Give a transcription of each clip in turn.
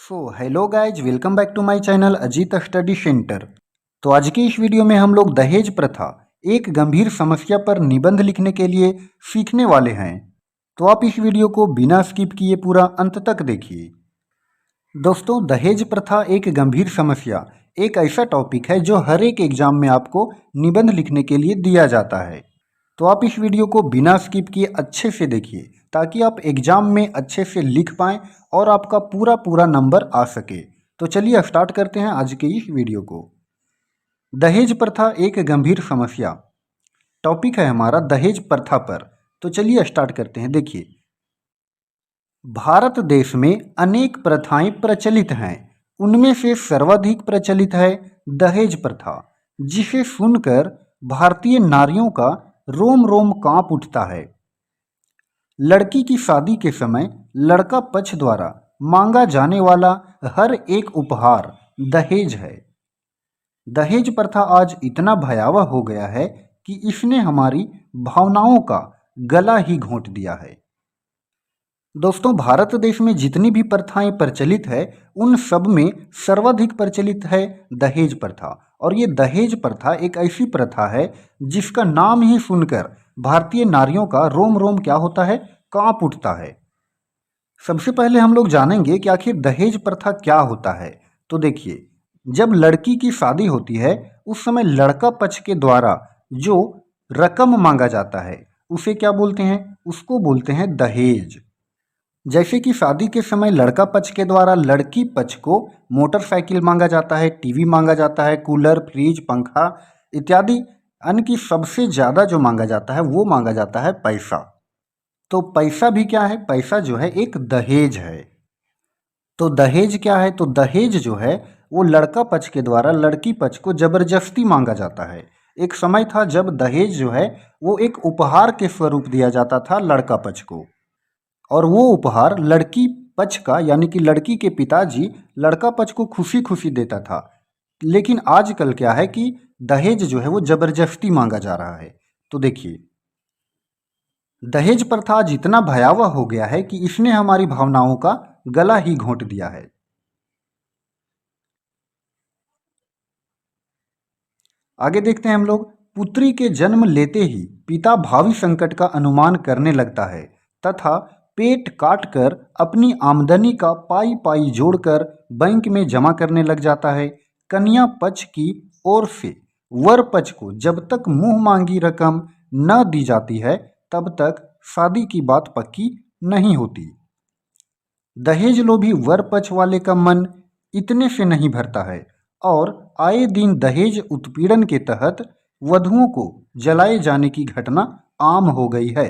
Hello guys, welcome back to my channel Ajit study centre. तो आज की इस वीडियो में हम लोग दहेज प्रथा एक गंभीर समस्या पर निबंध लिखने के लिए सीखने वाले हैं। तो आप इस वीडियो को बिना स्किप किए पूरा अंत तक देखिए। दोस्तों, दहेज प्रथा एक गंभीर समस्या एक ऐसा टॉपिक है जो हर एक एग्जाम में आपको निबंध लिखने के लिए दिया जाता है। तो आप इस वीडियो को बिना स्किप किए अच्छे से देखिए ताकि आप एग्जाम में अच्छे से लिख पाएं और आपका पूरा पूरा नंबर आ सके। तो चलिए स्टार्ट करते हैं आज के इस वीडियो को। दहेज प्रथा एक गंभीर समस्या टॉपिक है हमारा दहेज प्रथा पर। तो चलिए स्टार्ट करते हैं। देखिए, भारत देश में अनेक प्रथाएं प्रचलित हैं। उनमें से सर्वाधिक प्रचलित है दहेज प्रथा, जिसे सुनकर भारतीय नारियों का रोम रोम कांप उठता है। लड़की की शादी के समय लड़का पक्ष द्वारा मांगा जाने वाला हर एक उपहार दहेज है। दहेज प्रथा आज इतना भयावह हो गया है कि इसने हमारी भावनाओं का गला ही घोंट दिया है। दोस्तों, भारत देश में जितनी भी प्रथाएं प्रचलित है उन सब में सर्वाधिक प्रचलित है दहेज प्रथा। और ये दहेज प्रथा एक ऐसी प्रथा है जिसका नाम ही सुनकर भारतीय नारियों का रोम रोम क्या होता है, कांप उठता है। सबसे पहले हम लोग जानेंगे कि आखिर दहेज प्रथा क्या होता है। तो देखिए, जब लड़की की शादी होती है उस समय लड़का पक्ष के द्वारा जो रकम मांगा जाता है उसे क्या बोलते हैं, उसको बोलते हैं दहेज। जैसे कि शादी के समय लड़का पक्ष के द्वारा लड़की पक्ष को मोटरसाइकिल मांगा जाता है, टीवी मांगा जाता है, कूलर, फ्रिज, पंखा इत्यादि अन्य की सबसे ज़्यादा जो मांगा जाता है वो मांगा जाता है पैसा। तो पैसा भी क्या है, पैसा जो है एक दहेज है। तो दहेज क्या है, तो दहेज जो है वो लड़का पक्ष के द्वारा लड़की पक्ष को जबरदस्ती मांगा जाता है। एक समय था जब दहेज जो है वो एक उपहार के स्वरूप दिया जाता था लड़का पक्ष को, और वो उपहार लड़की पक्ष का यानी कि लड़की के पिताजी लड़का पक्ष को खुशी खुशी देता था। लेकिन आजकल क्या है कि दहेज जो है वो जबरदस्ती मांगा जा रहा है। तो देखिए, दहेज प्रथा आज इतना भयावह हो गया है कि इसने हमारी भावनाओं का गला ही घोंट दिया है। आगे देखते हैं हम लोग। पुत्री के जन्म लेते ही पिता भावी संकट का अनुमान करने लगता है तथा पेट काट कर अपनी आमदनी का पाई पाई जोड़कर बैंक में जमा करने लग जाता है। कन्या पक्ष की ओर से वर पक्ष को जब तक मुंह मांगी रकम न दी जाती है तब तक शादी की बात पक्की नहीं होती। दहेज लोभी वर पक्ष वाले का मन इतने से नहीं भरता है और आए दिन दहेज उत्पीड़न के तहत वधुओं को जलाए जाने की घटना आम हो गई है।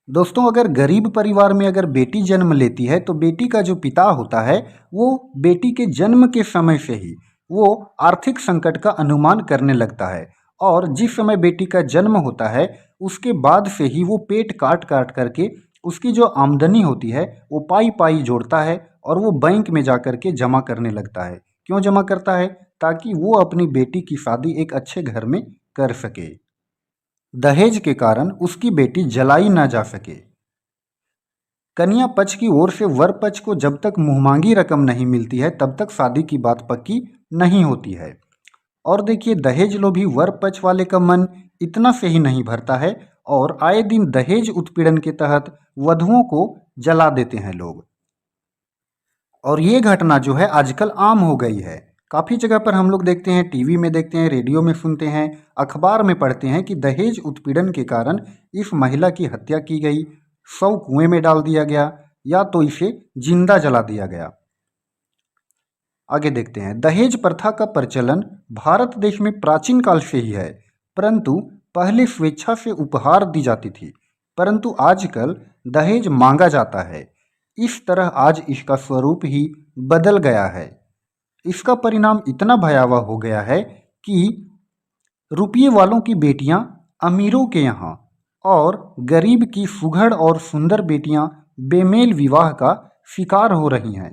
दोस्तों, अगर गरीब परिवार में अगर बेटी जन्म लेती है तो बेटी का जो पिता होता है वो बेटी के जन्म के समय से ही वो आर्थिक संकट का अनुमान करने लगता है, और जिस समय बेटी का जन्म होता है उसके बाद से ही वो पेट काट काट करके उसकी जो आमदनी होती है वो पाई पाई जोड़ता है और वो बैंक में जा कर के जमा करने लगता है। क्यों जमा करता है? ताकि वो अपनी बेटी की शादी एक अच्छे घर में कर सके, दहेज के कारण उसकी बेटी जलाई ना जा सके। कन्या पक्ष की ओर से वर पक्ष को जब तक मुंहमांगी रकम नहीं मिलती है तब तक शादी की बात पक्की नहीं होती है। और देखिए, दहेज लोभी वर पक्ष वाले का मन इतना से ही नहीं भरता है और आए दिन दहेज उत्पीड़न के तहत वधुओं को जला देते हैं लोग। और ये घटना जो है आजकल आम हो गई है। काफ़ी जगह पर हम लोग देखते हैं, टीवी में देखते हैं, रेडियो में सुनते हैं, अखबार में पढ़ते हैं कि दहेज उत्पीड़न के कारण इस महिला की हत्या की गई, शव कुएं में डाल दिया गया या तो इसे जिंदा जला दिया गया। आगे देखते हैं। दहेज प्रथा का प्रचलन भारत देश में प्राचीन काल से ही है, परंतु पहले स्वेच्छा से उपहार दी जाती थी, परंतु आजकल दहेज मांगा जाता है। इस तरह आज इसका स्वरूप ही बदल गया है। इसका परिणाम इतना भयावह हो गया है कि रुपये वालों की बेटियां अमीरों के यहाँ और गरीब की सुघड़ और सुंदर बेटियां बेमेल विवाह का शिकार हो रही हैं।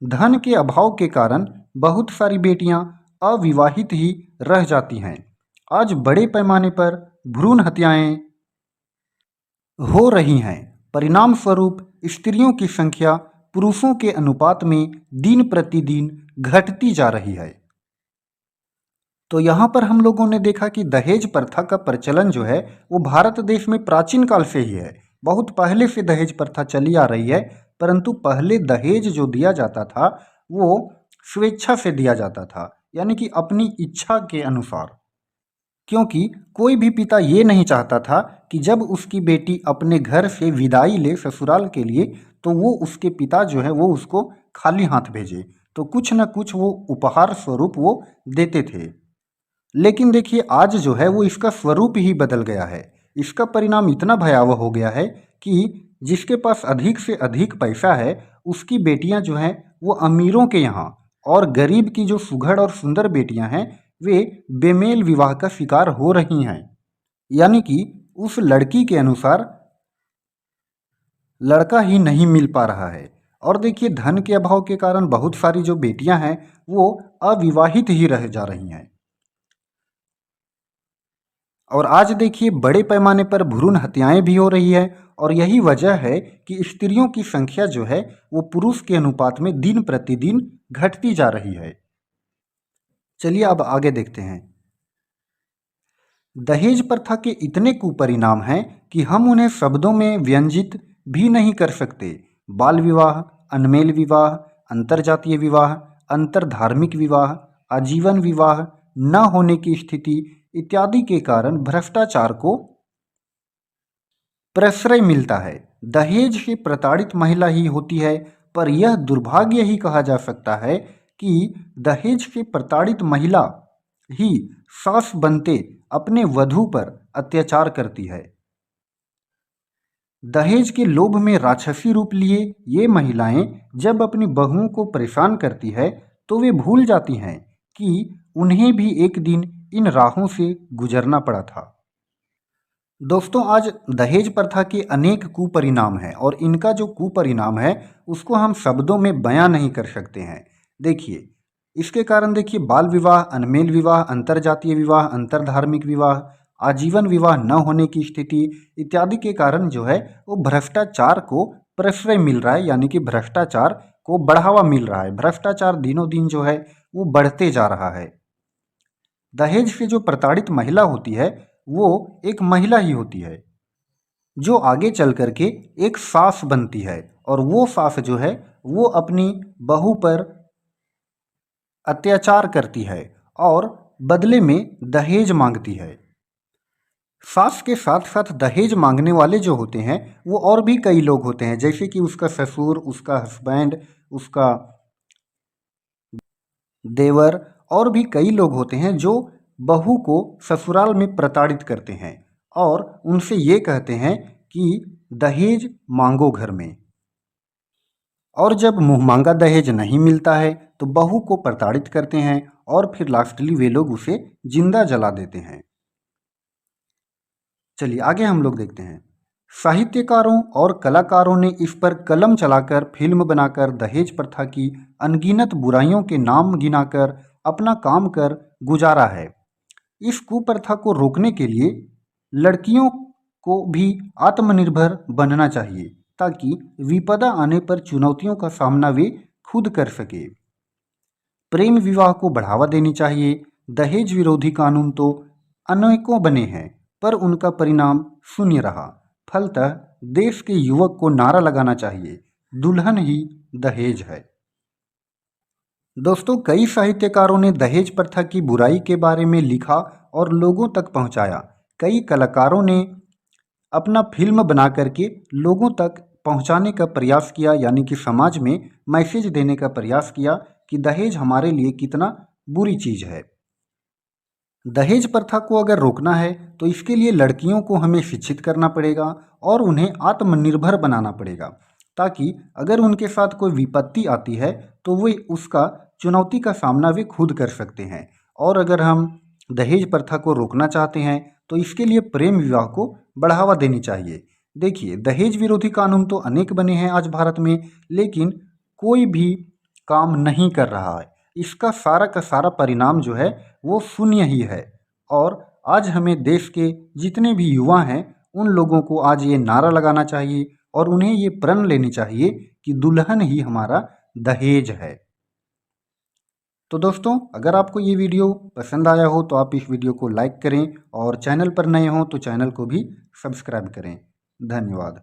धन के अभाव के कारण बहुत सारी बेटियां अविवाहित ही रह जाती हैं। आज बड़े पैमाने पर भ्रूण हत्याएं हो रही हैं। परिणाम स्वरूप स्त्रियों की संख्या पुरुषों के अनुपात में दिन प्रतिदिन घटती जा रही है। तो यहाँ पर हम लोगों ने देखा कि दहेज प्रथा का प्रचलन जो है वो भारत देश में प्राचीन काल से ही है। बहुत पहले से दहेज प्रथा चली आ रही है, परंतु पहले दहेज जो दिया जाता था वो स्वेच्छा से दिया जाता था, यानी कि अपनी इच्छा के अनुसार। क्योंकि कोई भी पिता ये नहीं चाहता था कि जब उसकी बेटी अपने घर से विदाई ले ससुराल के लिए तो वो उसके पिता जो है वो उसको खाली हाथ भेजे, तो कुछ न कुछ वो उपहार स्वरूप वो देते थे। लेकिन देखिए आज जो है वो इसका स्वरूप ही बदल गया है। इसका परिणाम इतना भयावह हो गया है कि जिसके पास अधिक से अधिक पैसा है उसकी बेटियां जो हैं वो अमीरों के यहाँ, और गरीब की जो सुघड़ और सुंदर बेटियां हैं वे बेमेल विवाह का शिकार हो रही हैं। यानी कि उस लड़की के अनुसार लड़का ही नहीं मिल पा रहा है। और देखिए धन के अभाव के कारण बहुत सारी जो बेटियां हैं वो अविवाहित ही रह जा रही हैं। और आज देखिए बड़े पैमाने पर भ्रूण हत्याएं भी हो रही है, और यही वजह है कि स्त्रियों की संख्या जो है वो पुरुष के अनुपात में दिन प्रतिदिन घटती जा रही है। चलिए अब आगे देखते हैं। दहेज प्रथा के इतने कुपरिणाम हैं कि हम उन्हें शब्दों में व्यंजित भी नहीं कर सकते। बाल विवाह, अनमेल विवाह, अंतरजातीय विवाह, अंतरधार्मिक विवाह, आजीवन विवाह न होने की स्थिति इत्यादि के कारण भ्रष्टाचार को प्रश्रय मिलता है। दहेज से प्रताड़ित महिला ही होती है, पर यह दुर्भाग्य ही कहा जा सकता है कि दहेज से प्रताड़ित महिला ही सास बनते अपने वधू पर अत्याचार करती है। दहेज के लोभ में राक्षसी रूप लिए ये महिलाएं जब अपनी बहुओं को परेशान करती है तो वे भूल जाती हैं कि उन्हें भी एक दिन इन राहों से गुजरना पड़ा था। दोस्तों आज दहेज प्रथा के अनेक कुपरिणाम हैं, और इनका जो कुपरिणाम है उसको हम शब्दों में बयां नहीं कर सकते हैं। देखिए इसके कारण देखिए बाल विवाह, अनमेल विवाह, अंतरजातीय विवाह, अंतरधार्मिक विवाह, आजीवन विवाह न होने की स्थिति इत्यादि के कारण जो है वो भ्रष्टाचार को प्रश्रय मिल रहा है, यानी कि भ्रष्टाचार को बढ़ावा मिल रहा है। भ्रष्टाचार दिनों दिन जो है वो बढ़ते जा रहा है। दहेज से जो प्रताड़ित महिला होती है वो एक महिला ही होती है जो आगे चल करके एक सास बनती है, और वो सास जो है वो अपनी बहू पर अत्याचार करती है और बदले में दहेज मांगती है। सास के साथ साथ दहेज मांगने वाले जो होते हैं वो और भी कई लोग होते हैं, जैसे कि उसका ससुर, उसका हस्बैंड, उसका देवर, और भी कई लोग होते हैं जो बहू को ससुराल में प्रताड़ित करते हैं और उनसे ये कहते हैं कि दहेज मांगो घर में। और जब मुँह मांगा दहेज नहीं मिलता है तो बहू को प्रताड़ित करते हैं और फिर लास्टली वे लोग उसे जिंदा जला देते हैं। चलिए आगे हम लोग देखते हैं। साहित्यकारों और कलाकारों ने इस पर कलम चलाकर, फिल्म बनाकर दहेज प्रथा की अनगिनत बुराइयों के नाम गिनाकर अपना काम कर गुजारा है। इस कुप्रथा को रोकने के लिए लड़कियों को भी आत्मनिर्भर बनना चाहिए ताकि विपदा आने पर चुनौतियों का सामना वे खुद कर सके। प्रेम विवाह को बढ़ावा देनी चाहिए। दहेज विरोधी कानून तो अनेकों बने हैं पर उनका परिणाम शून्य रहा। फलतः देश के युवक को नारा लगाना चाहिए, दुल्हन ही दहेज है। दोस्तों कई साहित्यकारों ने दहेज प्रथा की बुराई के बारे में लिखा और लोगों तक पहुंचाया। कई कलाकारों ने अपना फिल्म बना करके लोगों तक पहुंचाने का प्रयास किया, यानी कि समाज में मैसेज देने का प्रयास किया कि दहेज हमारे लिए कितना बुरी चीज़ है। दहेज प्रथा को अगर रोकना है तो इसके लिए लड़कियों को हमें शिक्षित करना पड़ेगा और उन्हें आत्मनिर्भर बनाना पड़ेगा, ताकि अगर उनके साथ कोई विपत्ति आती है तो वे उसका चुनौती का सामना वे खुद कर सकते हैं। और अगर हम दहेज प्रथा को रोकना चाहते हैं तो इसके लिए प्रेम विवाह को बढ़ावा देनी चाहिए। देखिए दहेज विरोधी कानून तो अनेक बने हैं आज भारत में, लेकिन कोई भी काम नहीं कर रहा है। इसका सारा का सारा परिणाम जो है वो शून्य ही है। और आज हमें देश के जितने भी युवा हैं उन लोगों को आज ये नारा लगाना चाहिए और उन्हें ये प्रण लेनी चाहिए कि दुल्हन ही हमारा दहेज है। तो दोस्तों, अगर आपको ये वीडियो पसंद आया हो तो आप इस वीडियो को लाइक करें और चैनल पर नए हों तो चैनल को भी सब्सक्राइब करें। धन्यवाद।